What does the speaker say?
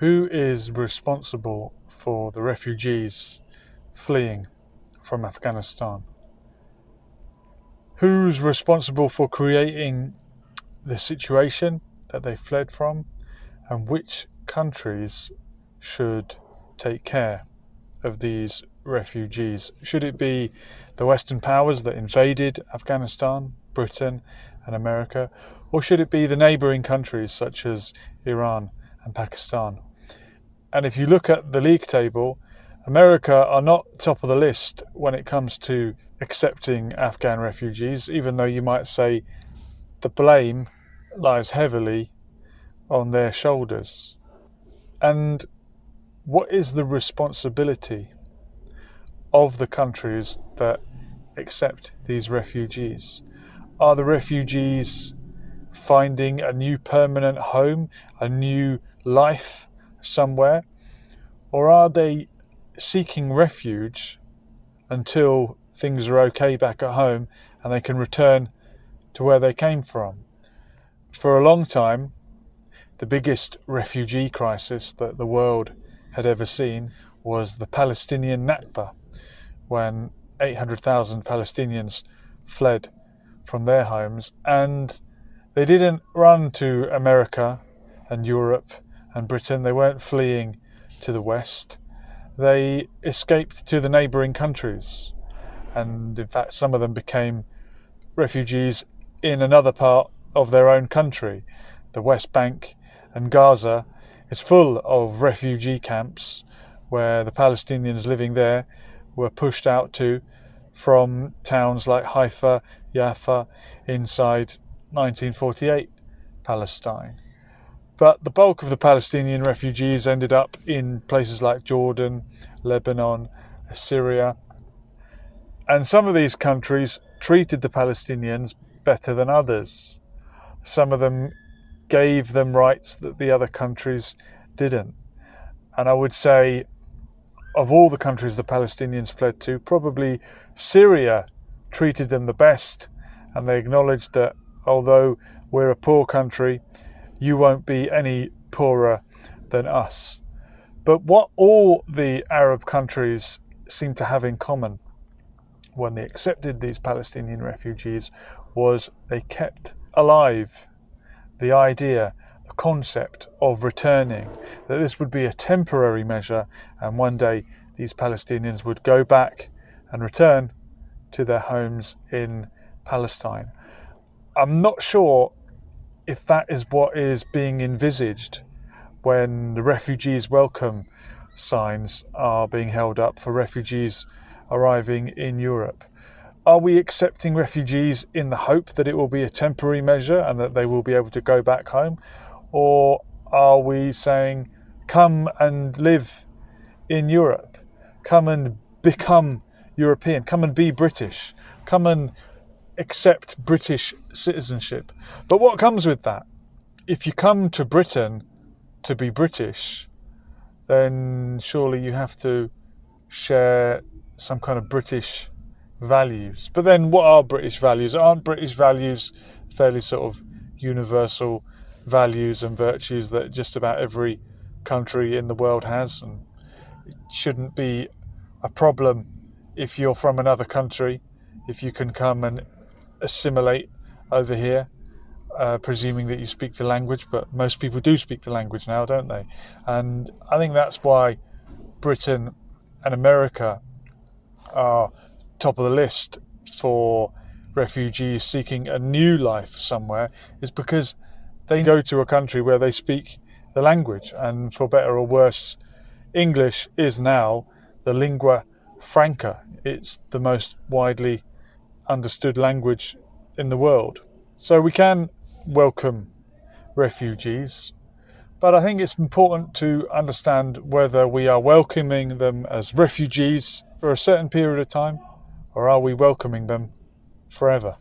Who is responsible for the refugees fleeing from Afghanistan? Who's responsible for creating the situation that they fled from, and which countries should take care of these refugees? Should it be the Western powers that invaded Afghanistan, Britain and America, or should it be the neighbouring countries such as Iran and Pakistan? And if you look at the league table, America are not top of the list when it comes to accepting Afghan refugees, even though you might say the blame lies heavily on their shoulders. And what is the responsibility of the countries that accept these refugees? Are the refugees finding a new permanent home, a new life somewhere? Or are they seeking refuge until things are okay back at home and they can return to where they came from? For a long time, the biggest refugee crisis that the world had ever seen was the Palestinian Nakba, when 800,000 Palestinians fled from their homes, and they didn't run to America and Europe and Britain. They weren't fleeing to the West. They escaped to the neighbouring countries, and in fact some of them became refugees in another part of their own country. The West Bank and Gaza is full of refugee camps where the Palestinians living there were pushed out to from towns like Haifa, Jaffa, inside 1948 Palestine. But the bulk of the Palestinian refugees ended up in places like Jordan, Lebanon, Syria. And some of these countries treated the Palestinians better than others. Some of them gave them rights that the other countries didn't. And I would say, of all the countries the Palestinians fled to, probably Syria treated them the best, and they acknowledged that although we're a poor country, you won't be any poorer than us. But what all the Arab countries seem to have in common when they accepted these Palestinian refugees was they kept alive the idea, the concept of returning, that this would be a temporary measure and one day these Palestinians would go back and return to their homes in Palestine. I'm not sure if that is what is being envisaged when the refugees welcome signs are being held up for refugees arriving in Europe. Are we accepting refugees in the hope that it will be a temporary measure and that they will be able to go back home? Or are we saying, come and live in Europe, come and become European, come and be British, come and accept British citizenship? But what comes with that? If you come to Britain to be British, then surely you have to share some kind of British values. But then what are British values? Aren't British values fairly sort of universal values and virtues that just about every country in the world has? And it shouldn't be a problem if you're from another country, if you can come and assimilate over here, presuming that you speak the language. But most people do speak the language now, don't they? And I think that's why Britain and America are top of the list for refugees seeking a new life somewhere, is because they go to a country where they speak the language, and for better or worse, English is now the lingua franca. It's the most widely understood language in the world. So we can welcome refugees, but I think it's important to understand whether we are welcoming them as refugees for a certain period of time, or are we welcoming them forever?